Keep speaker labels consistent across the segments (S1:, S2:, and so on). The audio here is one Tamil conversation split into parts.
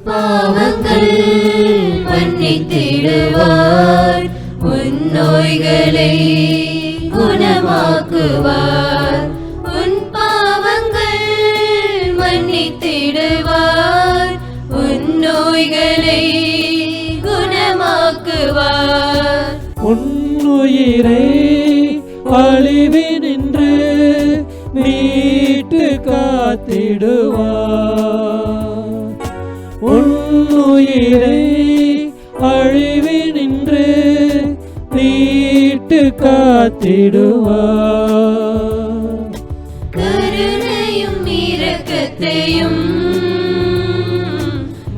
S1: பாவங்கள் மன்னித்திடுவார், உன் நோய்களை குணமாக்குவார். உன் பாவங்கள் மன்னித்திடுவார், உன் நோய்களை குணமாக்குவார்.
S2: உன்னுயிரை அழிவினின்று மீட்டு காத்திடுவார். உன்னுயிரை அழிவினின்று மீட்டு காத்திடுவார்.
S1: கருணையும் இரக்கத்தையும்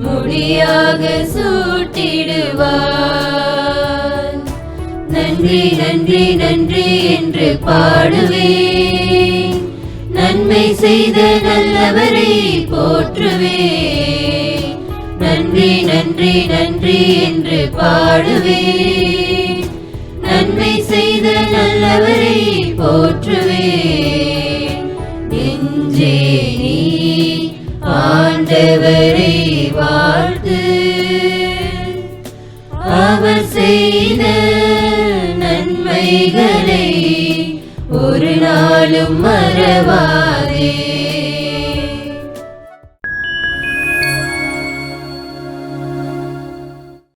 S1: முடியாக சூட்டிடுவார். நன்றி நன்றி நன்றி என்று பாடுவேன், நன்மை செய்த நல்லவரை போற்றுவேன். நன்றி நன்றி நன்றி என்று பாடுவேன், நன்மை செய்த நல்லவரை போற்றுவேன். நெஞ்சே நீ ஆண்டவரை வாழ்த்து, அவர் செய்த நன்மைகளை ஒரு நாளும் மறவாதே.